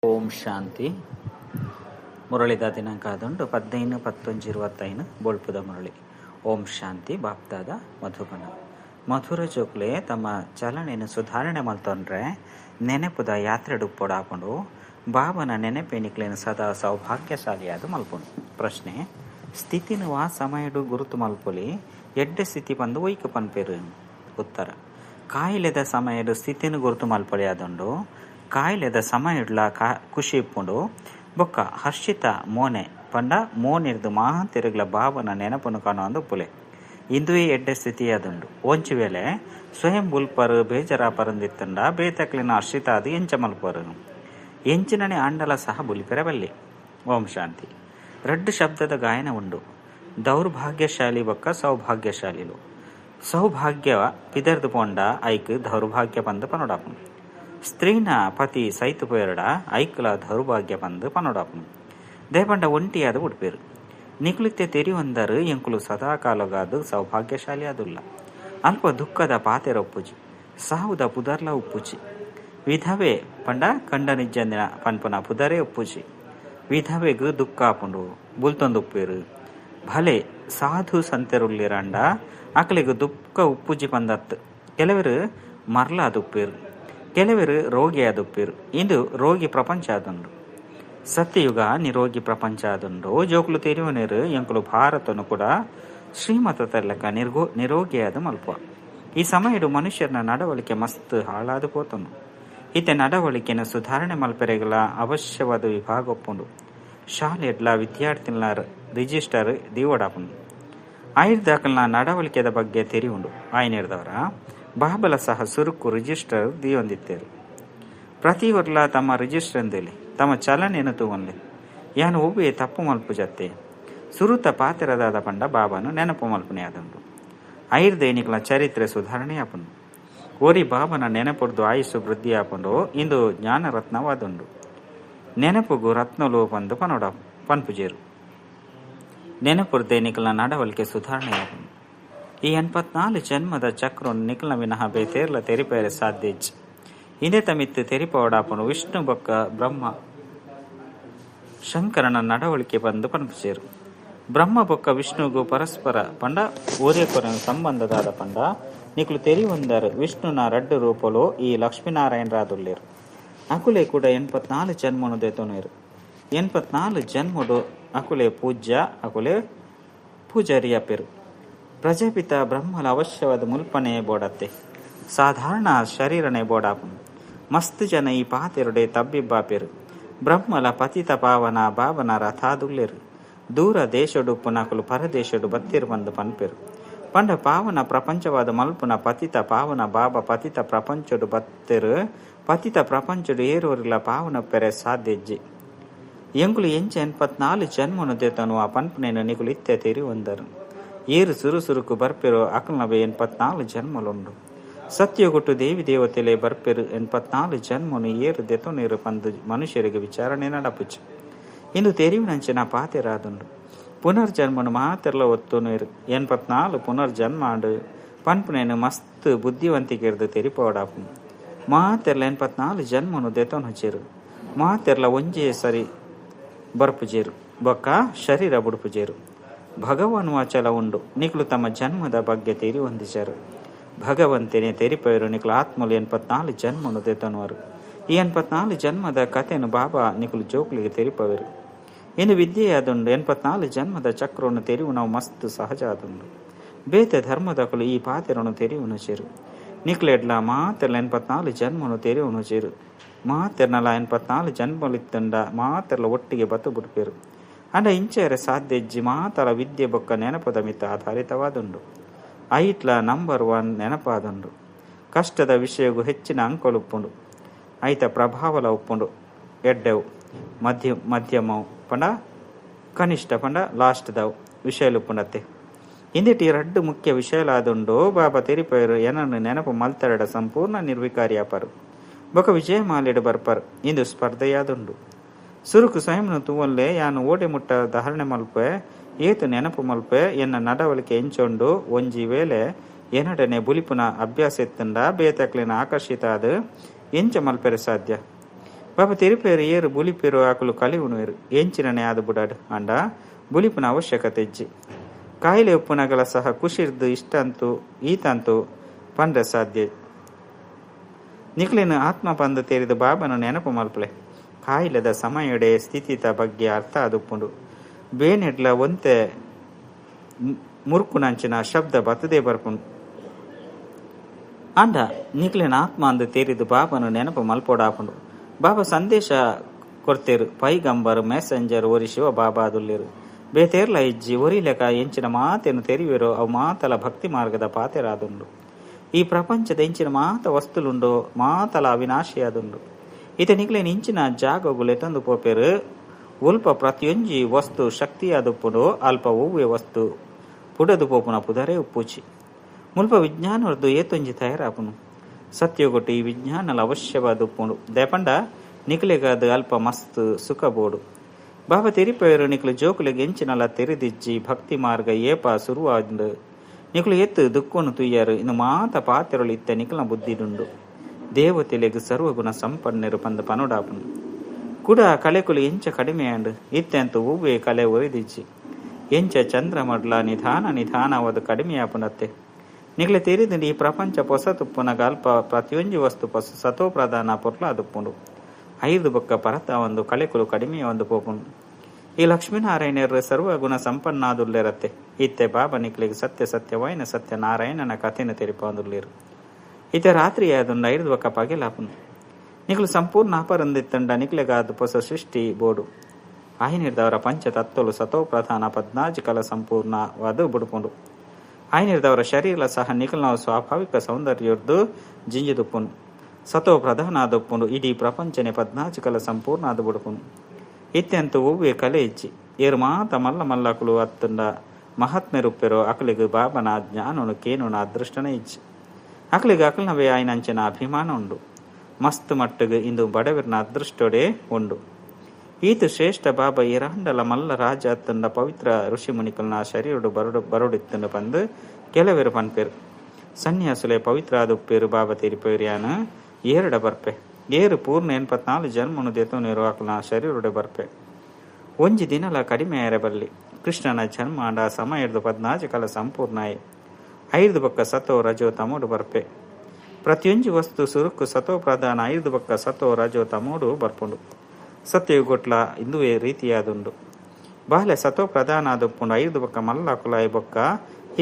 ಓಂ ಶಾಂತಿ. ಮುರಳಿದ ದಿನಾಂಕ ಆದುಂಡು 15-11-25 ಬೋಳ್ಪುದ ಮುರಳಿ. ಓಂ ಶಾಂತಿ. ಬಾಪ್ದಾದ ಮಧುಬನ ಮಧುರ ಜೋಕ್ಲೆ ತಮ್ಮ ಚಲನೆಯನ್ನು ಸುಧಾರಣೆ ಮಲ್ತೊಂಡ್ರೆ ನೆನಪುದ ಯಾತ್ರೆ ಡುಪ್ಪೊಡಾಪುಂಡು ಬಾಬನ ನೆನಪೇನಿಕ್ಲೇನು ಸದಾ ಸೌಭಾಗ್ಯಶಾಲಿಯಾದ ಮಲ್ಪುಂಡು. ಪ್ರಶ್ನೆ: ಸ್ಥಿತಿನುವ ಸಮಯಡು ಗುರುತು ಮಲ್ಪೊಲಿ ಎಡ್ಡೆ ಸ್ಥಿತಿ ಬಂದು ಒಯ್ಕ ಪನ್ಪೇರು. ಉತ್ತರ: ಕಾಯಿಲೆದ ಸಮಯಡು ಸ್ಥಿತಿನ ಗುರುತು ಮಲ್ಪೊಲಿ ಆದುಂಡು ಕಾಯಿಲೆದ ಸಮಯಡ್ಲ ಖುಷಿ ಇಪ್ಪುಂಡು ಬೊಕ್ಕ ಹರ್ಷಿತ ಮೋನೆ ಪಂಡ ಮೋನಿರ್ದು ಮಾಹನ್ ತಿರುಗ್ಲ ಬಾಬನ ನೆನಪನ್ನು ಕಾಣುವಂದು ಪುಲೆ ಇಂದುವೇ ಎಡ್ಡೆ ಸ್ಥಿತಿ ಅದುಂಡು. ಒಂಚು ವೇಳೆ ಸ್ವಯಂ ಬುಲ್ಪರು ಬೇಜರ ಪರಂದಿತ್ತಂಡ ಬೇತಕ್ಲಿನ ಹರ್ಷಿತ ಅದು ಎಂಚ ಮಲ್ಪರು ಎಂಚಿನನೆ ಅಂಡಲ ಸಹ ಬುಲಿಪೆರಬಲ್ಲಿ. ಓಂ ಶಾಂತಿ. ರಡ್ಡು ಶಬ್ದದ ಗಾಯನ ಉಂಡು. ದೌರ್ಭಾಗ್ಯಶಾಲಿ ಬೊಕ್ಕ ಸೌಭಾಗ್ಯಶಾಲಿಲು. ಸೌಭಾಗ್ಯ ಪಿದರ್ದು ಪೋಂಡ ಐಕ್ ದೌರ್ಭಾಗ್ಯ ಬಂದು ಪನೊಡಾಪುನು. ಸ್ತ್ರೀನ ಪತಿ ಸೈತು ಪೋಯರಡ ಐಕ್ಲ ದೌರ್ಭಾಗ್ಯ ಬಂದು ಪನೊಡಾಪುನು. ದೇಪಂಡ ಒಂಟಿಯಾದ ಉಡ್ಪೇರು ನಿಕುಲಿತ್ತೆ ತೆರಿಯೊಂದರು ಎಂಕುಲು ಸದಾಕಾಲಗಾದು ಸೌಭಾಗ್ಯಶಾಲಿ ಅದುಲ್ಲ. ಅಲ್ಪ ದುಃಖದ ಪಾತೆರ ಉಪ್ಪುಜಿ ಸಾವುದ ಪುದರ್ಲ ಉಪ್ಪುಜಿ ವಿಧವೆ ಪಂಡ ಕಂಡ ನಿಜ್ಜಂದಿನ ಪನ್ಪುನ ಪುದರೇ ಉಪ್ಪುಜಿ ವಿಧವೆಗೂ ದುಃಖ ಆಪುಂಡು ಬುಲ್ತೊಂದು ಉಪ್ಪೇರು ಭಲೆ ಸಾಧು ಸಂತೆರುಳ್ಳಿರಂಡ ಅಕಲಿಗೂ ದುಃಖ ಉಪ್ಪುಜಿ ಪಂದತ್ತು. ಕೆಲವರು ಮರ್ಲ ಅದುಪ್ಪೇರು, ಕೆಲವರು ರೋಗಿ ಆದುಪ್ಪೇರು. ಇಂದು ರೋಗಿ ಪ್ರಪಂಚ ಆದುಂಡು. ಸತ್ಯಯುಗ ನಿರೋಗಿ ಪ್ರಪಂಚ ಆದುಂಡು. ಜೋಕುಲು ತೆರಿಯುವನೇರು ಎಂಕುಲು ಭಾರತನು ಕೂಡ ಶ್ರೀಮತ ತರ್ಲಕ ನಿರೋಗಿಯಾದ ಮಲ್ಪ. ಈ ಸಮಯಡು ಮನುಷ್ಯರನ ನಡವಳಿಕೆ ಮಸ್ತ್ ಹಾಳಾದು ಪೋತನು. ಈತೆ ನಡವಳಿಕೆನ ಸುಧಾರಣೆ ಮಲ್ಪೆರೆಗಳ ಅವಶ್ಯವಾದ ವಿಭಾಗ ಒಪ್ಪುಂಡು. ಶಾಲೆಡ್ಲ ವಿದ್ಯಾರ್ಥಿಗಳ ರಿಜಿಸ್ಟರ್ ದಿವಡಾಪುಂಡು. ಆಯ್ದಾಕಲ್ನ ನಡವಳಿಕೆದ ಬಗ್ಗೆ ತೆರಿಯುಂಡು. ಆಯ್ನಿರ್ದವರ ಬಾಬಲ ಸಹ ಸುರುಕು ರಿಜಿಸ್ಟರ್ ದಿಯೊಂದಿತ್ತೇರು. ಪ್ರತಿ ವರ್ಲ ತಮ್ಮ ರಿಜಿಸ್ಟರ್ ಎಂದೇಲಿ ತಮ್ಮ ಚಲನೆಯನ್ನು ತೂವನ್ಲಿ ಯಾನು ಒಬ್ಬೇ ತಪ್ಪು ಮಲ್ಪು ಜತ್ತೆ ಸುರುತ ಪಾತೆರದಾದ ಪಂಡ ಬಾಬನು ನೆನಪು ಮಲ್ಪನೆ ಆದಂಡು. ಐರ್ದೇನಿಕಲ ಚರಿತ್ರೆ ಸುಧಾರಣೆ ಆಪುಂಡು. ಓರಿ ಬಾಬನ ನೆನಪುರ್ದು ಆಯುಸ್ಸು ವೃದ್ಧಿ ಆಪುಂಡು. ಇಂದು ಜ್ಞಾನ ರತ್ನವಾದುಂಡು. ನೆನಪುಗು ರತ್ನಲು ಬಂದು ಪನ್ಪುಜೇರು. ನೆನಪುರ್ದೇನಿಕಲ ನಡವಳಿಕೆ ಸುಧಾರಣೆ ಆಪುಂಡು. ಈ 84 ಜನ್ಮದ ಚಕ್ರವನ್ನು ನಿಖಲ ವಿನಃ ಬೇತೇರ್ಲ ತೆರಿಪೇರೆ ಸಾಧ್ಯಜ್ ಇಂದೇ ತಮಿತ್ತು ತೆರಿಪೋಡಾಪುನು ವಿಷ್ಣು ಬೊಕ್ಕ ಬ್ರಹ್ಮ ಶಂಕರನ ನಡವಳಿಕೆ ಬಂದು ಪನ್ಪುಜೇರು. ಬ್ರಹ್ಮ ಬೊಕ್ಕ ವಿಷ್ಣುಗೂ ಪರಸ್ಪರ ಪಂಡ ಓರ್ಯಕೊರನ ಸಂಬಂಧದಾದ ಪಂಡ ನಿಖಲು ತೆರಿಯೊಂದರು ವಿಷ್ಣುನ ರಡ್ಡು ರೂಪಲು ಈ ಲಕ್ಷ್ಮೀನಾರಾಯಣರಾದುಳ್ಳೇರು. ಅಕುಲೆ ಕೂಡ 84 ಜನ್ಮನು ದೇತೋನೇರು. 84 ಜನ್ಮಡು ಅಕುಲೆ ಪೂಜ್ಯ ಅಕುಲೆ ಪೂಜಾರಿಯ ಪೇರು. ಪ್ರಜಾಪಿತ ಬ್ರಹ್ಮಲ ಅವಶ್ಯವಾದ ಮುಲ್ಪನೆ ಬೋಡತ್ತೆ ಸಾಧಾರಣ ಶರೀರನೆ ಬೋಡಾಪುನು. ಮಸ್ತ್ ಜನ ಈ ಪಾತೆರುಡೆ ತಬ್ಬಿಬ್ಬಾಪೇರು. ಬ್ರಹ್ಮಲ ಪತಿತ ಪಾವನ ಬಾಬನ ರಥಾದುಳ್ಳೇರು. ದೂರ ದೇಶಡು ಪುನಕುಲು ಪರದೇಶಡು ಬತ್ತಿರು ಬಂದು ಪನ್ಪೇರು. ಪಂಡ ಪಾವನ ಪ್ರಪಂಚವಾದ ಮಲ್ಪುನ ಪತಿತ ಪಾವನ ಬಾಬಾ ಪತಿತ ಪ್ರಪಂಚಡು ಬತ್ತೆರು. ಪತಿತ ಪ್ರಪಂಚಡು ಏರೋರಿಲ್ಲ ಪಾವನ ಪೆರೆ ಸಾಧ್ಯಜ್ಜಿ ಎಂಕುಲು ಎಂಚ 84 ಜನ್ಮನು ದೇತನು ಆ ಪನ್ಪನೇನು ನಿಕುಲು ಇತ್ತೆ ತೆರಿ ಒಂದರು ಏರು ಸುರುಸುರುಕು ಬರ್ಪೆರು. ಅಕಲ್ನವೇ 84 ಜನ್ಮಲುಂಡು. ಸತ್ಯಗೊಟ್ಟು ದೇವಿ ದೇವತೆಲೆ ಬರ್ಪೆರು 84 ಜನ್ಮನು ಏರು ದೆತೊನೇರು ಪಂದು ಮನುಷ್ಯರಿಗೆ ವಿಚಾರಣೆ ನಡಪುಚ್ಚು. ಇಂದು ತೆರಿವಿನಂಚಿನ ಪಾತೆರಾದುಂಡು. ಪುನರ್ಜನ್ಮನು ಮಾತೆರ್ಲ ಒತ್ತುನೇರು 84 ಪುನರ್ಜನ್ಮ ಆಡು ಪನ್ಪನೇನು ಮಸ್ತ್ ಬುದ್ಧಿವಂತಿಕೆರ್ದು ತೆರಿಪೋಡಾಪುನು. ಮಾತೆರ್ಲ 84 ಜನ್ಮನು ದೆತೊನ್ ಹಚ್ಚೇರು. ಮಾತೆರ್ಲ ಒಂಜೇ ಸರಿ ಬರ್ಪುಜೇರು ಬೊಕ್ಕ ಶರೀರ ಬುಡುಪುಜೇರು. ಭಗವಾನ್ ವಾಚಲ ಉಂಡು ನಿಕ್ಲು ತಮ್ಮ ಜನ್ಮದ ಬಗ್ಗೆ ತೆರಿ ಹೊಂದಿಸರು. ಭಗವಂತನೇ ತೆರಿಪೇರು ನಿಕ್ಲು ಆತ್ಮಲು 84 ಜನ್ಮನು ದೆತನುವರು. ಈ 84 ಜನ್ಮದ ಕಥೆನು ಬಾಬಾ ನಿಕ್ಲು ಜೋಕ್ಲಿಗೆ ತೆರಿಪವರು. ಇನ್ನು ವಿದ್ಯೆಯಾದುಂಡು 84 ಜನ್ಮದ ಚಕ್ರವನ್ನು ತೆರಿವು ನಾವು ಮಸ್ತ್ ಸಹಜ ಆದುಂಡು. ಬೇತೆ ಧರ್ಮದಕಲು ಈ ಪಾತೆರನು ತೆರಿವುನು ಚೇರು. ನಿಕ್ಲೆಡ್ಲ ಮಾತೆರ್ಲ 84 ಜನ್ಮನು ತೆರಿವುನು ಚೇರು. ಮಾತೆರ್ನಲ 84 ಜನ್ಮಲಿತ್ತಂಡ ಮಾತೆರ್ಲ ಒಟ್ಟಿಗೆ ಬತ್ತು ಬಿಡ್ಪೇರು. ಅಂಡ ಇಂಚೆರೆ ಸಾಧ್ಯಜ್ಜಿ ಮಾತಲ ವಿದ್ಯೆ ಬೊಕ್ಕ ನೆನಪದ ಮಿತ ಆಧಾರಿತವಾದುಂಡು. ಐಟ್ಲ ನಂಬರ್ 1 ನೆನಪಾದುಂಡು. ಕಷ್ಟದ ವಿಷಯಗೂ ಹೆಚ್ಚಿನ ಅಂಕಲು ಐತ ಪ್ರಭಾವಲ ಉಪ್ಪುಂಡು. ಎಡ್ಡೆವು ಮಧ್ಯಮವು ಪಂಡ ಕನಿಷ್ಠ ಪಂಡ ಲಾಸ್ಟ್ ದವು ವಿಷಯಲು ಉಪ್ಪುಂಡತ್ತೆ. ಇಂದಿಟಿ ರಡ್ಡು ಮುಖ್ಯ ವಿಷಯಲಾದುಂಡು. ಬಾಬಾ ತೆರಿಪೇರು ಏನನ್ನು ನೆನಪು ಮಲ್ತರಡ ಸಂಪೂರ್ಣ ನಿರ್ವಿಕಾರಿಯಾಪರು ಬೊಕ ವಿಜಯ ಮಾಲೆಡು ಬರ್ಪರ್. ಇಂದು ಸ್ಪರ್ಧೆಯಾದುಂಡು. ಸುರುಕು ಸ್ವಯಂನು ತೂವಲ್ಲೇ ಯಾನು ಓಡೆ ಮುಟ್ಟ ಧಾರಣೆ ಮಲ್ಪೆ ಏತು ನೆನಪು ಮಲ್ಪೆ ಎನ್ನ ನಡವಳಿಕೆ ಎಂಚೊಂಡು ಒಂಜಿ ವೇಳೆ ಏನಡನೆ ಬುಲಿಪುನ ಅಭ್ಯಾಸ ಎತ್ತಂಡ ಬೇತಕ್ಲಿನ ಆಕರ್ಷಿತ ಅದು ಎಂಚ ಮಲ್ಪೆರೆ ಸಾಧ್ಯ. ಬಾಬ ತೆರಿಪೇರು ಏರು ಬುಲಿಪೇರು ಆಕಲು ಕಲಿ ಉಣುವೆರು ಎಂಚಿನನೆ ಆದ ಬುಡಾಡು ಅಂಡ ಬುಲಿಪುನ ಅವಶ್ಯಕತೆ ಇಜ್ಜಿ ಕಾಯಿಲೆ ಉಪ್ಪುನಗಳ ಸಹ ಖುಷಿರ್ದು ಇಷ್ಟಂತೂ ಈತಂತೂ ಪಂಡ್ರೆ ಸಾಧ್ಯ ನಿಕ್ಲಿನ ಆತ್ಮ ಪಂದು ತೇರಿದ ಬಾಬನು ನೆನಪು ಮಲ್ಪಲೆ ಕಾಯಿಲೆದ ಸಮಯಡೆ ಸ್ಥಿತಿತ ಬಗ್ಗೆ ಅರ್ಥ ಆದುಪ್ಪುಂಡು ಬೇನೆಡ್ಲ ಒಂತೆ ಮುರುಕುನಂಚಿನ ಶಬ್ದ ಬತ್ತದೇ ಬರ್ಪುಂಡು ಅಂಡ ನಿಕ್ಲಿನ ಆತ್ಮ ಅಂದು ತೇರಿದು ಬಾಬನು ನೆನಪು ಮಲ್ಪೋಡಾಪುಂಡು ಬಾಬಾ ಸಂದೇಶ ಕೊಡ್ತೇರು ಪೈಗಂಬರ್ ಮೆಸೆಂಜರ್ ಒರಿಶಿವ ಬಾಬಾ ಅದುಲ್ಲಿರು ಬೇತೇರ್ಲ ಇಜ್ಜಿ ಒರಿಲೆಕ ಎಂಚಿನ ಮಾತೇನು ತೆರಿವೆರೋ ಅವು ಮಾತಲ ಭಕ್ತಿ ಮಾರ್ಗದ ಪಾತೆರಾದುಂಡು ಈ ಪ್ರಪಂಚದ ಇಂಚಿನ ಮಾತ ವಸ್ತುಲುಂಡು ಮಾತಲ ಅವಿನಾಶಿಯಾದುಂಡು ಇತ ನಿಕ್ಲೇನ ಇಂಚಿನ ಜಾಗಗುಲೆ ತಂದು ಪೋಪೇರು ಉಲ್ಪ ಪ್ರತಿಯೊಂಜಿ ವಸ್ತು ಶಕ್ತಿಯಾದುಪ್ಪುಡು ಅಲ್ಪ ಹೂವೆ ವಸ್ತು ಪುಡದು ಪೋಪುನ ಪುದರೆ ಉಪ್ಪುಚಿ ಮುಲ್ಪ ವಿಜ್ಞಾನವರ್ದು ಏತೊಂಜಿ ತಯಾರಾಪುನು ಸತ್ಯಗೊಟ್ಟು ಈ ವಿಜ್ಞಾನಲ ಅವಶ್ಯವಾದುಪ್ಪುಂಡು ದೇಪಂಡ ನಿಕ್ಲೆಗಾದ ಅಲ್ಪ ಮಸ್ತ್ ಸುಖ ಬೋಡು ಬಾಬಾ ತೆರಿಪೇರು ನಿಕ್ಲು ಜೋಕುಲೆಗೆ ಎಂಚಿನಲ ತೆರೆದಿಜ್ಜಿ ಭಕ್ತಿ ಮಾರ್ಗ ಏಪ ಸುರುವಾಂಡು ನಿಕ್ಲು ಎತ್ತು ದುಕ್ಕೊನು ತುಯ್ಯಾರು ಇನ್ನು ಮಾತ ಪಾತೆರಳು ಇತ್ತ ನಿಕ್ಲನ ಬುದ್ಧಿಡುಂಡು ದೇವತೆಲೆಗ್ ಸರ್ವಗುಣ ಸಂಪನ್ನೆರು ಪಂದ ಪನುಡಾಪುನು ಕೂಡ ಕಲೆಕುಲು ಎಂಚ ಕಡಿಮೆಯಾಂಡು ಇತ್ತೆಂತು ಹೂವೆ ಕಲೆ ಒರಿದಿಜ್ಜಿ ಎಂಚ ಚಂದ್ರಮಡ್ಲ ನಿಧಾನ ನಿಧಾನವಾದ ಕಡಿಮೆಯಾಪುನತ್ತೆ ನಿಕ್ಲೆ ತೆರಿದು ಈ ಪ್ರಪಂಚ ಪೊಸ ತುಪ್ಪುನಗ ಅಲ್ಪ ಪ್ರತಿಯೊಂಜಿ ವಸ್ತು ಪೊಸ ಸತೋ ಪ್ರಧಾನ ಪೊರ್ಲಾದುಪ್ಪುಂಡು ಐದು ಬೊಕ್ಕ ಪರತ ಒಂದು ಕಳೆಕುಲು ಕಡಿಮೆಯ ಒಂದು ಪೋಪುಂಡು ಈ ಲಕ್ಷ್ಮೀನಾರಾಯಣರು ಸರ್ವಗುಣ ಸಂಪನ್ನಾದುಲ್ಲೇರತ್ತೆ ಇತ್ತೆ ಬಾಬಾ ನಿಕ್ಲಿಗೆ ಸತ್ಯ ಸತ್ಯವಾಯಿನ ಸತ್ಯ ನಾರಾಯಣನ ಕಥೆನ ತೆರಿಪಾದುಲ್ಲೇರು ಇತ್ತೆ ರಾತ್ರಿ ಅದೊಂದು 5 ಬೊಕ್ಕ ಪಗೆಲಾಪುನು ನಿಕ್ಲು ಸಂಪೂರ್ಣ ಅಪರಂದಿತ್ತಂಡ ನಿಕ್ಲೆಗಾದ ಹೊಸ ಸೃಷ್ಟಿ ಬೋಡು ಆಯ್ನಿರ್ದವರ ಪಂಚತತ್ವಲು ಸತೋ ಪ್ರಧಾನ 14 ಕಲ ಸಂಪೂರ್ಣವಾದು ಬುಡುಪುಂಡು ಆಯ್ನಿರ್ದವರ ಶರೀರ ಸಹ ನಿಕ್ಲನ ಸ್ವಾಭಾವಿಕ ಸೌಂದರ್ಯದ್ದು ಜಿಂಜಿದುಪ್ಪುಂಡು ಸತೋ ಪ್ರಧಾನ ಆದಪ್ಪುಂಡು ಇಡೀ ಪ್ರಪಂಚನೆ 14 ಕಲ ಸಂಪೂರ್ಣ ಆದ ಬುಡುಪುಂಡು ಇತ್ತೆಂತು ಹೂವೆ ಕಲೆ ಇಜ್ಜಿ ಏರು ಮಾತ ಮಲ್ಲ ಮಲ್ಲಕುಲು ಅತ್ತಂಡ ಮಹಾತ್ಮೆ ರೂಪೆರೋ ಅಕಲಿಗೆ ಬಾಬನ ಜ್ಞಾನನು ಕೇನುನ ಅದೃಷ್ಟನೇ ಇಜ್ಜಿ ಅಕಲಿಗೆ ಅಕಲ್ನವೇ ಆಯ್ನಂಚಿನ ಅಭಿಮಾನ ಉಂಡು ಮಸ್ತ್ ಮಟ್ಟಿಗೆ ಇಂದು ಬಡವರಿನ ಅದೃಷ್ಟೋಡೆ ಉಂಡು ಈತು ಶ್ರೇಷ್ಠ ಬಾಬಾ ಇರಾಂಡಲ ಮಲ್ಲ ರಾಜ ಅತ್ತಂಡ ಪವಿತ್ರ ಋಷಿ ಮುನಿಕಲ್ನ ಶರೀರಡು ಬರುಡಿತ್ತಂಡು ಬಂದು ಕೆಲವೆರು ಪನ್ಪೇರು ಸನ್ಯಾಸುಲೆ ಪವಿತ್ರ ಆದುಪ್ಪೇರು ಬಾಬಾ ತೆರಿಪೇರಿಯಾನ ಏರಡ ಬರ್ಪೆ ಏರು ಪೂರ್ಣ 84 ಜನ್ಮನು ದೆತೋನಿರು ಆಕಲ್ನ ಶರೀರಡೆ ಬರ್ಪೆ ಒಂಜಿ ದಿನಲ ಕಡಿಮೆ ಏರೆ ಬರಲಿ ಕೃಷ್ಣನ ಜನ್ಮ ಅಂಡ ಸಮಯದ 14 ಕಲ ಸಂಪೂರ್ಣಾಯಿ 5 ಬೊಕ್ಕ ಸತೋ ರಜೋ ತಮೋಡು ಬರ್ಪೆ ಪ್ರತಿಯೊಂಜಿ ವಸ್ತು ಸುರುಕು ಸತೋ ಪ್ರಧಾನ 5 ಬೊಕ್ಕ ಸತೋ ರಜೋ ತಮೋಡು ಬರ್ಪುಂಡು ಸತ್ಯಯುಗೊಟ್ಲ ಇಂದುವೇ ರೀತಿಯಾದುಂಡು ಬಾಲೆ ಸತೋ ಪ್ರಧಾನ ಆದುಪ್ಪುಂಡು 5 ಬೊಕ್ಕ ಮಲ್ಲ ಕುಲಾಯಿ ಬೊಕ್ಕ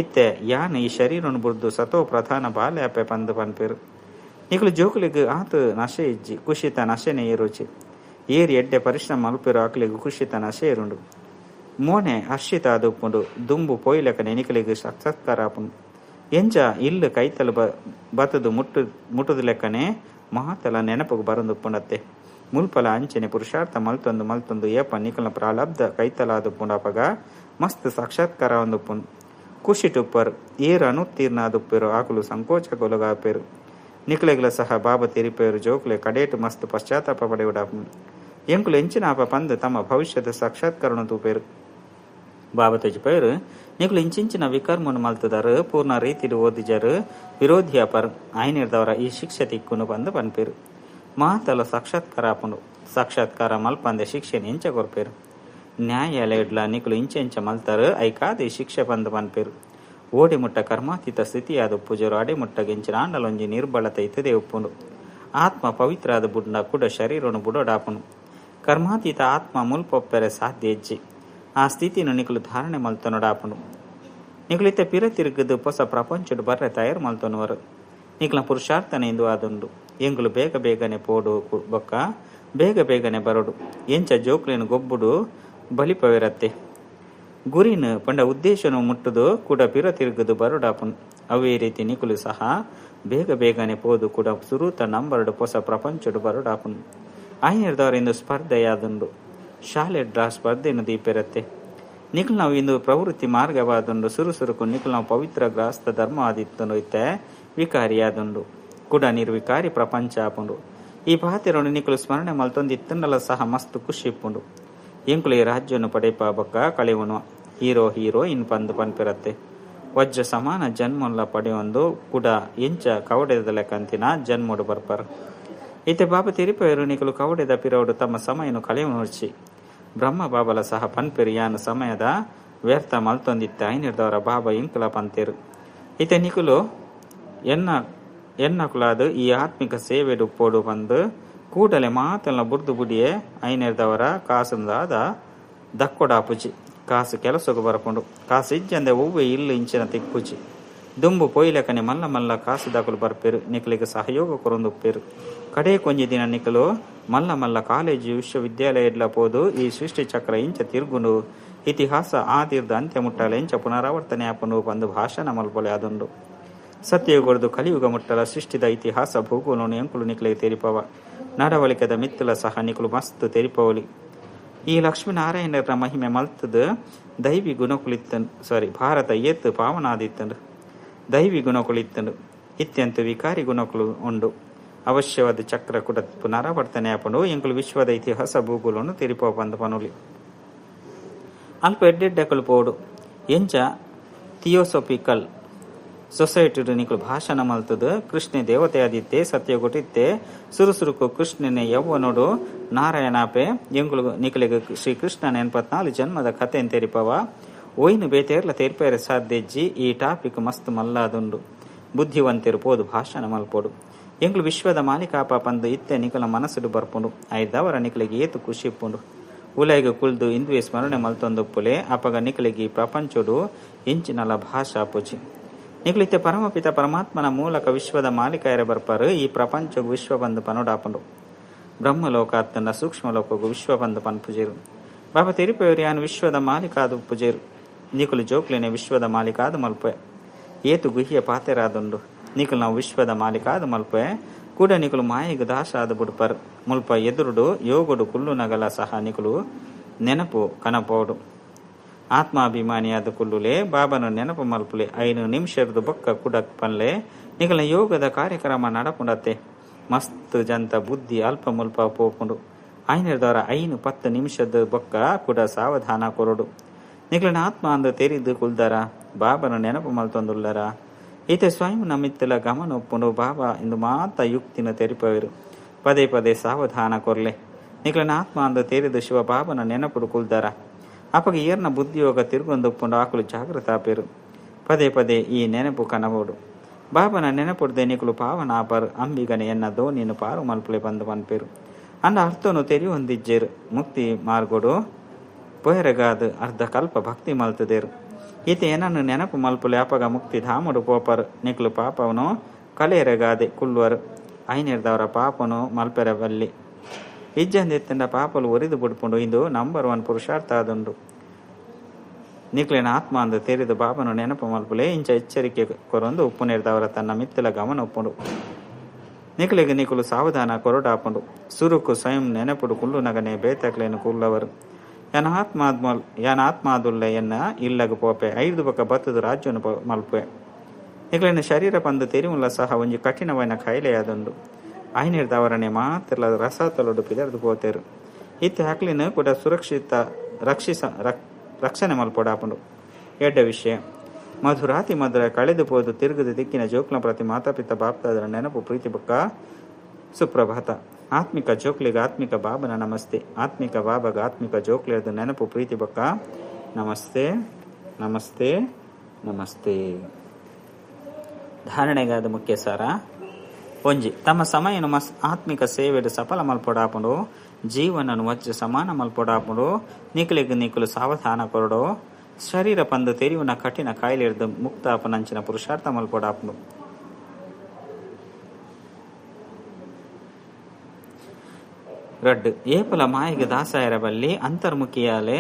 ಇತ್ತೆ ಯಾನ್ ಈ ಶರೀರನು ಬುರ್ದು ಸತೋ ಪ್ರಧಾನ ಬಾಲೆ ಅಪ್ಪೆ ಪಂದು ಪನ್ಪೇರು ನಿಕ್ಲು ಜೋಕುಲಿಗೆ ಆತು ನಶೆ ಇಜ್ಜಿ ಖುಷಿತ ನಶೆನೆ ಏರುಚಿ ಏರಿ ಎಡ್ಡೆ ಪರಿಶ್ರಮ ಮಲ್ಪೇರು ಆಕಲಿಗೆ ಖುಷಿತ ನಶೆ ಏರುಂಡು ಮೋನೆ ಹರ್ಷಿತ ಆದುಪ್ಪುಂಡು ದುಂಬು ಪೊಯ್ಲೆಕನೆ ನಿಕಲಿಗೆ ಸತ್ಕಾರ ಆಪುಂಡು ಎಂಜ ಇಲ್ಲು ಕೈತಲು ಬತದು ಮುಟ್ಟುದು ಲೆಕ್ಕನೆ ಮಹಾತಲ ನೆನಪು ಬರಂದುಪ್ಪುಂಡತ್ತೆ ಮುಲ್ಪಲ ಅಂಚನೆ ಪುರುಷಾರ್ಥ ಮಲ್ತೊಂದು ಏಪ ನಿಕಲ್ನ ಪ್ರಾಲಬ್ಧ ಕೈತಲಾದುಪ್ಪುಂಡಾಪಗ ಮಸ್ತ್ ಸಾಕ್ಷಾತ್ಕಾರ ಒಂದುಪ್ಪುಂಡು ಖುಷಿ ಟುಪ್ಪರ್ ಏರು ಅನುತ್ತೀರ್ಣ ಆದುಪ್ಪೇರು ಆಕಲು ಸಂಕೋಚಗೊಲಗಾಪೇರು ನಿಕ್ಲೆಗ್ಲ ಸಹ ಬಾಬಾ ತೆರಿಪೇರು ಜೋಕ್ಲೆ ಕಡೇಟು ಮಸ್ತ್ ಪಶ್ಚಾತ್ತಾಪ ಪಡೆಯುಡಾಪುಂಡು ಎಂಕುಲು ಎಂಚಿನ ಆಪ ಪಂದು ತಮ್ಮ ಭವಿಷ್ಯದ ಸಾಕ್ಷಾತ್ಕರಣ ತೂಪೇರು ಬಾಬಾ ತೆಜಿಪೇರು ನಿಕ್ಲು ಇಂಚಿಂಚಿನ ವಿಕರ್ಮನು ಮಲ್ತದಾರು ಪೂರ್ಣ ರೀತಿಲು ಓದಿಜರು ವಿರೋಧಿಯ ಪರ್ ಆಯ್ನಿರ್ದವರ ಈ ಶಿಕ್ಷೆ ತಿಕ್ಕುನು ಬಂದು ಪನ್ಪೇರು ಮಾತಲ ಸಾಕ್ಷಾತ್ಕಾರ ಆಪುಂಡು ಸಾಕ್ಷಾತ್ಕಾರ ಮಲ್ಪಂದೆ ಶಿಕ್ಷೆನ ಎಂಚ ಕೊರ್ಪೇರು ನ್ಯಾಯಾಲಯಡ್ಲ ನಿಕ್ಲು ಇಂಚೆಂಚ ಮಲ್ತಾರು ಐಕಾದಿ ಶಿಕ್ಷೆ ಬಂದು ಪನ್ಪೇರು ಓಡಿ ಮುಟ್ಟ ಕರ್ಮಾತೀತ ಸ್ಥಿತಿಯಾದ ಪೂಜರು ಅಡಿಮುಟ್ಟಗೆಂಚಿನ ಆಂಡಲೊಂಜಿ ನಿರ್ಬಲತೆ ಇತದೆ ಉಪ್ಪುಂಡು ಆತ್ಮ ಪವಿತ್ರಾದ ಬುಡ್ಡ ಕುಡ ಶರೀರನು ಬುಡೋಡಾಪುನು ಕರ್ಮಾತೀತ ಆತ್ಮ ಮುಲ್ಪೊಪ್ಪೆರೆ ಸಾಧ್ಯ ಹೆಜ್ಜಿ ಆ ಸ್ಥಿತಿನು ನಿಕ್ಲು ಧಾರಣೆ ಮಲ್ತೊನೊಡಾಪುನು ನಿಕ್ಲಿತ್ತೆ ಪಿರ ತಿರುಗದು ಹೊಸ ಪ್ರಪಂಚಡು ಬರ್ರೆ ತಯಾರು ಮಲ್ತೊನುವರು ನಿಕ್ಲ ಪುರುಷಾರ್ಥನೆ ಇಂದು ಆದುಂಡು ಎಂಗುಲು ಬೇಗ ಬೇಗನೆ ಪೋಡು ಬೊಕ್ಕ ಬೇಗ ಬೇಗನೆ ಬರೋಡು ಎಂಚ ಜೋಕ್ಲಿನ ಗೊಬ್ಬುಡು ಬಲಿಪವಿರತ್ತೆ ಗುರಿನ ಪಂಡ ಉದ್ದೇಶನು ಮುಟ್ಟುದು ಕೂಡ ಪಿರ ತಿರುಗದು ಬರೋಡಾಪುನ್ ಅವೇ ರೀತಿ ನಿಕುಲು ಸಹ ಬೇಗ ಬೇಗನೆ ಪೋದು ಕೂಡ ಸುರೂತ ನಂಬರ್ಡು ಹೊಸ ಪ್ರಪಂಚಡು ಬರೋಡಾಪುನ್ ಆಯ್ನಿರ್ದವರಿಂದು ಸ್ಪರ್ಧೆಯಾದುಂಡು ಶಾಲೆ ಡ್ರಾ ಸ್ಪರ್ಧೆನು ದೀಪಿರತ್ತೆ ನಿಕಲ್ ನಾವು ಇಂದು ಪ್ರವೃತ್ತಿ ಮಾರ್ಗವಾದುಂಡು ಸುರುಸುರುಕು ನಿಕಲ್ ನಾವು ಪವಿತ್ರ ಗ್ರಾಸ್ತ ಧರ್ಮ ಆದಿತ್ತು ಇತ್ತೆ ವಿಕಾರಿಯಾದುಂಡು ಕೂಡ ನಿರ್ವಿಕಾರಿ ಪ್ರಪಂಚ ಆಪುಂಡು ಈ ಪಾತಿರನು ನಿಕಲು ಸ್ಮರಣೆ ಮಲ್ತೊಂದಿತ್ತನ್ನಲ ಸಹ ಮಸ್ತ್ ಖುಷಿಪ್ಪುಂಡು ಎಂಕುಲು ಈ ರಾಜ್ಯವನ್ನು ಪಡೆಪ ಬೊಕ್ಕ ಕಳೆವನು ಹೀರೋ ಇನ್ ಪಂದು ಪನ್ಪಿರತ್ತೆ ವಜ್ರ ಸಮಾನ ಜನ್ಮಲ್ಲ ಪಡೆಯೊಂದು ಕೂಡ ಎಂಚ ಕವಡೆದ ಲೆಕ್ಕಂತಿನ ಜನ್ಮಡು ಬರ್ಪರ್ అయితే బాబా తెరిపోయారు నీకులు కవుಡೆದ ಪಿರೌಡು ತಮ್ಮ ಸಮಯನು ಕಳೆಯುವರ್ಚಿ ಬ್ರಹ್ಮ ಬಾಬಲ ಸಹ ಪನ್ಪೆರು ಯಾನು ಸಮಯದ ವ್ಯರ್ಥ ಮಲ್ತೊಂದಿತ್ತೆ ಐನಿರ್ದವರ ಬಾಬಾ ಇಂಕಲ ಪಂತೇರು ಇತ್ತೆ ನಿಕುಲು ಎನ್ನಕುಲಾದು ಈ ಆತ್ಮಿಕ ಸೇವೆಡು ಪೋಡು ಬಂದು ಕೂಡಲೇ ಮಾತಲ್ಲ ಬುಡ್ದು ಬುಡಿಯೇ ಐನಿರ್ದವರ ಕಾಸುಂದಾದ ದಕ್ಕೊಡಾಪುಚಿ ಕಾಸು ಕೆಲಸಕ್ಕೆ ಬರಕೊಂಡು ಕಾಸು ಇಜ್ಜಂದೆ ಒವ್ವೆ ಇಲ್ಲು ಇಂಚಿನ ತಿಕ್ಕುಚಿ ದುಂಬು ಪೊಯ್ಲೆಕನೆ ಮಲ್ಲ ಮಲ್ಲ ಕಾಸು ದಾಖಲು ಬರ್ಪೇರು ನಿಕಲಿಗೆ ಸಹಯೋಗ ಕೊರೊಂದುಪ್ಪೇರು ಕಡೆ ಕೊಂಜಿ ದಿನ ನಿಕಲು ಮಲ್ಲ ಮಲ್ಲ ಕಾಲೇಜು ವಿಶ್ವವಿದ್ಯಾಲಯ ಪೋದು ಈ ಸೃಷ್ಟಿ ಚಕ್ರ ಇಂಚ ತಿರುಗುಂಡು ಇತಿಹಾಸ ಆದಿರ್ದ ಅಂತ್ಯ ಮುಟ್ಟಲ ಇಂಚ ಪುನರಾವರ್ತನೆ ಆಪನು ಬಂದು ಭಾಷಣ ಮಲ್ಪೊಲೆ ಅದೊಂದು ಸತ್ಯಯುಗದ್ದು ಕಲಿಯುಗ ಮುಟ್ಟಲ ಸೃಷ್ಟಿದ ಇತಿಹಾಸ ಭೂಗೋಲನು ಎಂಕುಲು ನಿಕಲಿಗೆ ತೆರಿಪವ ನಡವಳಿಕೆದ ಮಿತ್ತಲ ಸಹ ನಿಕಲು ಮಸ್ತ್ ತೆರಿಪವಲಿ ಈ ಲಕ್ಷ್ಮೀನಾರಾಯಣರ ಮಹಿಮೆ ಮಲ್ತದ ದೈವಿ ಗುಣಕುಳಿತ್ತಂಡು ಭಾರತ ಏತ್ ಪಾವನಾದಿತ್ತಂಡು ದೈವಿ ಗುಣಕುಳಿತ್ತಂಡು ಇತ್ಯಂತ ವಿಕಾರಿ ಗುಣಕುಲು ಉಂಡು ಅವಶ್ಯವಾದ ಚಕ್ರ ಕೂಡ ಪುನರಾವರ್ತನೆ ಆಪಂಡು ಎಂಕುಲು ವಿಶ್ವದ ಇತಿಹಾಸ ಭೂಗೋಲನು ತೆರಿಪವ ಬಂದು ಪನುಲಿ ಅಲ್ಪ ಎಡ್ಡೆಡ್ಡಕಲು ಪೋಡು ಎಂಚ ಥಿಯೋಸೊಫಿಕಲ್ ಸೊಸೈಟಿ ನಿಕಲು ಭಾಷಣ ಮಲ್ತದ ಕೃಷ್ಣ ದೇವತೆ ಆದಿತ್ತೆ ಸತ್ಯ ಕೊಟ್ಟಿತ್ತೆ ಸುರುಸುರುಕು ಕೃಷ್ಣನೇ ಯವ್ವನೋಡು ನಾರಾಯಣಾಪೆ ಎಂಗುಲು ನಿಕಲಿಗೆ ಶ್ರೀ ಕೃಷ್ಣ 84 ಜನ್ಮದ ಕಥೆ ತೆರಿಪವ ಒಯ್ನು ಬೇತೇರ್ಲ ತೆರಿಪೇರೆ ಸಾಧ್ಯಜ್ಜಿ ಈ ಟಾಪಿಕ್ ಮಸ್ತ್ ಮಲ್ಲಾದುಂಡು ಬುದ್ಧಿವಂತರು ಪೋದು ಭಾಷಣ ಮಲ್ಪೋಡು ಎಂಗ್ಲು ವಿಶ್ವದ ಮಾಲಿಕಾಪ ಪಂದು ಇತ್ತೆ ನಿಕಲ ಮನಸ್ಸುಡು ಬರ್ಪುಂಡು ಐದವರ ನಿಕಲಿಗೆ ಏತು ಖುಷಿ ಇಪ್ಪುಂಡು ಉಲೈಗೆ ಕುಳ್ದು ಇಂದುವೆ ಸ್ಮರಣೆ ಮಲ್ತೊಂದುಪ್ಪುಲೆ ಅಪಗ ನಿಕಲಿಗೆ ಪ್ರಪಂಚಡು ಇಂಚಿನಲ ಭಾಷಾ ಪುಜಿ ನಿಕಲಿತ್ತೆ ಪರಮಪಿತ ಪರಮಾತ್ಮನ ಮೂಲಕ ವಿಶ್ವದ ಮಾಲಿಕಾಯರ ಬರ್ಪಾರು ಈ ಪ್ರಪಂಚಗೂ ವಿಶ್ವ ಬಂದು ಪನುಡಾಪುಂಡು ಬ್ರಹ್ಮಲೋಕಾತ್ತನ ಸೂಕ್ಷ್ಮಲೋಕಗೂ ವಿಶ್ವ ಬಂದು ಪನ್ಪುಜೇರು ಬಾಬಾ ತೆರಿಪೇರು ಯಾನು ವಿಶ್ವದ ಮಾಲಿಕಾದು ಪುಜೇರು ನಿಕಲು ಜೋಕ್ಲಿನೆ ವಿಶ್ವದ ಮಾಲಿಕಾದು ಮಲ್ಪೆ ಏತು ಗುಹ್ಯ ಪಾತೆರಾದುಂಡು ನಿಕಲು ನಾವು ವಿಶ್ವದ ಮಾಲಿಕಾದು ಮಲ್ಪೆ ಕೂಡ ನಿಕಲು ಮಾಯಿಗೆ ದಾಶ ಆದ ಬುಡ್ಪರ್ ಮುಲ್ಪ ಎದುರುಡು ಯೋಗುಡು ಕುಲ್ಲು ನಗಲ ಸಹ ನಿಕಲು ನೆನಪು ಕನಪೋಡು ಆತ್ಮಾಭಿಮಾನಿಯಾದ ಕುಲ್ಲುಲೆ ಬಾಬನ ನೆನಪು ಮಲ್ಪುಲೆ 5 ನಿಮಿಷದ ಬೊಕ್ಕ ಕುಡಕ್ ಪನ್ಲೆ ನಿಕಲ ಯೋಗದ ಕಾರ್ಯಕ್ರಮ ನಡಪುಂಡತ್ತೆ ಮಸ್ತ್ ಜಂತ ಬುದ್ಧಿ ಅಲ್ಪ ಮುಲ್ಪ ಪೋಪುಂಡು ಐನರ್ದವರ 5-10 ನಿಮಿಷದ ಬೊಕ್ಕ ಕೂಡ ಸಾವಧಾನ ಕೊರಡು ನಿಕಲನ ಆತ್ಮ ಅಂದು ತೆರಿದು ಕುಲ್ದಾರ ಬಾಬನ ನೆನಪು ಮಲ್ತೊಂದುಲ್ಲರ ಈತೆ ಸ್ವಯಂ ನಮಿತ್ತಲ ಗಮನ ಒಪ್ಪುಂಡು ಬಾಬಾ ಇಂದು ಮಾತ ಯುಕ್ತಿನ ತೆರಿಪವರು ಪದೇ ಪದೇ ಸಾವಧಾನ ಕೊರ್ಲೆ ನಿಕಲನ ಆತ್ಮ ಅಂದು ತೆರಿದು ಶಿವ ಬಾಬನ ನೆನಪುಡು ಕುಲ್ದಾರ ಅಪಗ ಏರ್ನ ಬುದ್ಧಿಯೋಗ ತಿರುಗೊಂದೊಪ್ಪುಂಡು ಆಕಲು ಜಾಗೃತ ಆಪೇರು ಪದೇ ಪದೇ ಈ ನೆನಪು ಕನಬೋಡು ಬಾಬನ ನೆನಪುಡ್ದೆ ನಿಕಲು ಪಾವನ ಆಪರು ಅಂಬಿಗನೆ ಎನ್ನ ದೋಣಿಯನ್ನು ಪಾರು ಮಲ್ಪುಲೆ ಬಂದು ಪನ್ಪೇರು ಅಂಡ ಅರ್ಥನು ತೆರಿ ಹೊಂದಿಜ್ಜೇರು ಮುಕ್ತಿ ಮಾರ್ಗೋಡು ಪೊಯರೆಗಾದು ಅರ್ಧ ಕಲ್ಪ ಭಕ್ತಿ ಮಲ್ತದೇರು ಈತ ಏನನ್ನು ನೆನಪು ಮಲ್ಪುಲೆ ಅಪಗ ಮುಕ್ತಿ ಧಾಮಡು ಪೋಪರು ನಿಕಲು ಪಾಪವನು ಕಲೆಯರೆಗಾದೆ ಕುಲ್ಲುವರು ಐನಿರ್ದವರ ಪಾಪನು ಮಲ್ಪೆರ ಬಲ್ಲಿ ಇಜ್ಜಂದೆತ್ತಂಡ ಪಾಪಲು ಒರಿದು ಬಿಡ್ಪುಂಡು ಇಂದು ನಂಬರ್ 1 ಪುರುಷಾರ್ಥ ಆದುಂಡು ನಿಕ್ಲಿನ ಆತ್ಮ ಅಂದು ತೆರೆದು ಬಾಬನು ನೆನಪು ಮಲ್ಪುಲೆ ಇಂಚ ಎಚ್ಚರಿಕೆ ಕೊರೊಂದು ಉಪ್ಪು ನೆರೆದವರ ತನ್ನ ಮಿತ್ತಲ ಗಮನ ಉಪ್ಪುಂಡು ನಿಕಲಿಗೆ ನಿಕಲು ಸಾವಧಾನ ಕೊರಡಾಪುಂಡು ಸುರುಕು ಸ್ವಯಂ ನೆನಪುಡು ಕುಲ್ಲು ನಗನೆ ಬೇತಕ್ಲೇನು ಕುಲ್ಲವರು ಯಾನ ಆತ್ಮಾದುಲ್ಲ ಎನ್ನ ಇಲ್ಲಗ ಪೋಪೆ 5 ಬಕ ಬತ್ತದ ರಾಜ್ಯನು ಮಲ್ಪೆ ನಿಕಲಿನ ಶರೀರ ಪಂದು ತೆರಿಮುಲ್ಲ ಸಹ ಒಂಜಿ ಕಠಿಣವೈನ ಕಾಯಿಲೆಯಾದುಂಡು ಐನಿರ್ದವರನೆ ಮಾತ್ರ ರಸತಲೊಡು ಪಿದರ್ದು ಪೋತೇರು ಇತ್ತೆ ಹಕ್ಲಿನ ಕೂಡ ಸುರಕ್ಷಿತ ರಕ್ಷಣೆ ಮಲ್ಪೊಡಾಪುಂಡು ಎಡ್ಡ ವಿಷಯ ಮಧುರಾತಿ ಮಧುರ ಕಳೆದು ಪೋದು ತಿರುಗದ ದಿಕ್ಕಿನ ಜೋಕ್ಲ ಪ್ರತಿ ಮಾತಾಪಿತ ಬಾಪ್ತಾದರ ನೆನಪು ಪ್ರೀತಿ ಬಕ್ಕ ಸುಪ್ರಭಾತ ಆತ್ಮಿಕ ಜೋಕ್ಲಿಗ ಆತ್ಮಿಕ ಬಾಬನ ನಮಸ್ತೆ ಆತ್ಮಿಕ ಬಾಬಾಗ ಆತ್ಮಿಕ ಜೋಕ್ಲಿಯದ ನೆನಪು ಪ್ರೀತಿ ಬಕ್ಕ ನಮಸ್ತೆ ನಮಸ್ತೆ ನಮಸ್ತೆ. ಧಾರಣೆಗಾದ ಮುಖ್ಯ ಸಾರ ಒಂಜಿ ತಮ್ಮ ಸಮಯನು ಆತ್ಮಿಕ ಸೇವೆಡು ಸಫಲ ಮಲ್ಪೊಡಾಪುಂಡು ಜೀವನನು ವಜ್ರ ಸಮಾನ ಮಲ್ಪೊಡಾಪುಂಡು ನಿಕಲಿಗೆ ನಿಕಲು ಸಾವಧಾನ ಕೊರಡು ಶರೀರ ಪಂದು ತೆರಿಯುನ ಕಠಿಣ ಕಾಯಿಲೆರ್ದು ಮುಕ್ತಾಪನಂಚಿನ ಪುರುಷಾರ್ಥ ಮಲ್ಪೊಡಾಪುಂಡು. ರಡ್ ಏಪಲ ಮಾಯಿಗೆ ದಾಸಾಯರ ಬಲ್ಲಿ ಅಂತರ್ಮುಖಿಯಾಲೆ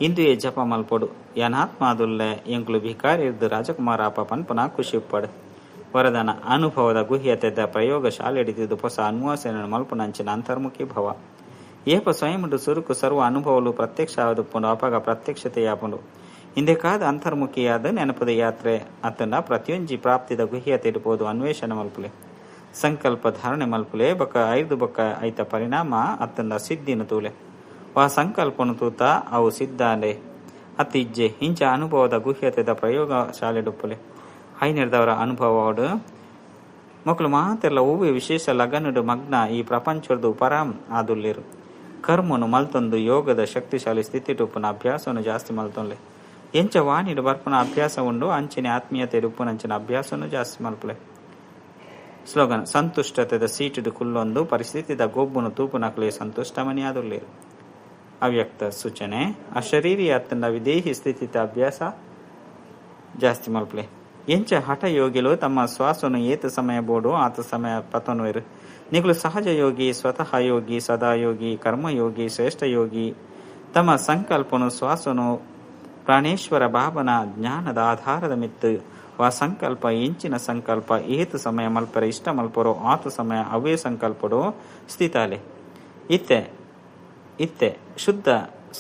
ಇಂದುಯೇ ಜಪ ಮಲ್ಪೊಡು ಯನಾತ್ಮಾದುಲ್ಲೆ ಎಂಕ್ಲು ಭಿಕಾರಿರ್ದು ರಾಜಕುಮಾರಾಪ ಪನ್ಪುನ ಖುಷಿಪ್ಪಡು ವರದಾನ ಅನುಭವದ ಗುಹ್ಯತೆದ ಪ್ರಯೋಗ ಶಾಲೆಡಿದು ಹೊಸ ಅನ್ವಾಸನ ಮಲ್ಪುನಂಚಿನ ಅಂತರ್ಮುಖಿ ಭವ ಏಪ ಸ್ವಯಂಡು ಸುರುಕು ಸರ್ವ ಅನುಭವಲು ಪ್ರತ್ಯಕ್ಷ ಆದುಪ್ಪುಂಡು ಅಪಗ ಪ್ರತ್ಯಕ್ಷತೆಯಾಪುಂಡು ಹಿಂದೆ ಕಾದ ಅಂತರ್ಮುಖಿಯಾದ ನೆನಪದ ಯಾತ್ರೆ ಅತ್ತಂಡ ಪ್ರತಿಯೊಂಜಿ ಪ್ರಾಪ್ತಿದ ಗುಹ್ಯತೆ ಇಡ್ಬೋದು ಅನ್ವೇಷಣೆ ಮಲ್ಪುಲೆ ಸಂಕಲ್ಪ ಧಾರಣೆ ಮಲ್ಪುಲೆ ಬಕ 5 ಬಕ ಐತ ಪರಿಣಾಮ ಅತ್ತಂಡ ಸಿದ್ಧಿನ ತೂಲೆ ವಾ ಸಂಕಲ್ಪನು ತೂತ ಅವು ಸಿದ್ಧಾಂಡೆ ಅತ್ತಿಜ್ಜೆ ಇಂಚ ಅನುಭವದ ಗುಹ್ಯತೆದ ಪ್ರಯೋಗ ಶಾಲೆಡುಪ್ಪುಲೆ ಐನಿರ್ದವರ ಅನುಭವಡು ಮಕ್ಕಳು ಮಾತೆಲ್ಲ ಹೂವೆ ವಿಶೇಷ ಲಗನುಡು ಮಗ್ನ ಈ ಪ್ರಪಂಚದ ಪರಾಮ್ ಆದುಲ್ಲೇರು. ಕರ್ಮನು ಮಲ್ತೊಂದು ಯೋಗದ ಶಕ್ತಿಶಾಲಿ ಸ್ಥಿತಿ ಟುಪ್ಪುನ ಅಭ್ಯಾಸವನ್ನು ಜಾಸ್ತಿ ಮಲ್ತೊಂಡ್ಲೆ. ಎಂಚ ವಾಣಿಡು ಬರ್ಪುನ ಅಭ್ಯಾಸ ಉಂಡು ಅಂಚಿನ ಆತ್ಮೀಯತೆ ಉಪ್ಪುನಂಚಿನ ಅಭ್ಯಾಸವನ್ನು ಜಾಸ್ತಿ ಮಲ್ಪಲೆ. ಸ್ಲೋಗನ್: ಸಂತುಷ್ಟತೆದ ಸೀಟುಡು ಕುಲ್ಲೊಂದು ಪರಿಸ್ಥಿತಿದ ಗೊಬ್ಬುನು ತೂಪುನಕ್ಲೆ ಸಂತುಷ್ಟಮನಿ ಆದುಲ್ಲೇರು. ಅವ್ಯಕ್ತ ಸೂಚನೆ: ಅಶರೀರಿ ಅತ್ತಂಡ ವಿದೇಹಿ ಸ್ಥಿತಿತ ಅಭ್ಯಾಸ ಜಾಸ್ತಿ ಮಲ್ಪಲೆ. ಎಂಚ ಹಠ ಯೋಗಿಲು ತಮ್ಮ ಶ್ವಾಸನು ಏತ ಸಮಯ ಬೋಡು ಆತ ಸಮಯ ಪತನುವೆರು. ನಿಗಳು ಸಹಜ ಯೋಗಿ, ಸ್ವತಃ ಯೋಗಿ, ಸದಾಯೋಗಿ, ಕರ್ಮಯೋಗಿ, ಶ್ರೇಷ್ಠ ಯೋಗಿ. ತಮ್ಮ ಸಂಕಲ್ಪನು ಶ್ವಾಸನು ಪ್ರಾಣೇಶ್ವರ ಭಾವನ ಜ್ಞಾನದ ಆಧಾರದ ಮಿತ್ತು ವಾ ಸಂಕಲ್ಪ ಇಂಚಿನ ಸಂಕಲ್ಪ ಏತು ಸಮಯ ಮಲ್ಪರ ಇಷ್ಟ ಮಲ್ಪರೋ ಆತು ಸಮಯ ಅವೇ ಸಂಕಲ್ಪಡು ಸ್ಥಿತಾಲೆ. ಇತ್ತೆ ಶುದ್ಧ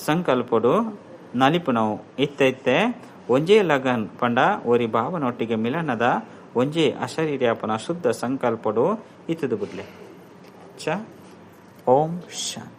ಸಂಕಲ್ಪಡು ನಲಿಪುನವು ಇತ್ತೆ ಒಂಜೇ ಲಗನ್ ಪಂಡ ಒರಿ ಭಾವನೊಟ್ಟಿಗೆ ಮಿಲನದ ಒಂಜೇ ಅಶರೀರ್ಯಾಪನ ಶುದ್ಧ ಸಂಕಲ್ಪಡು ಇತ್ತದು ಬುಡ್ಲೆ. ಓಂ ಶಾಂತಿ.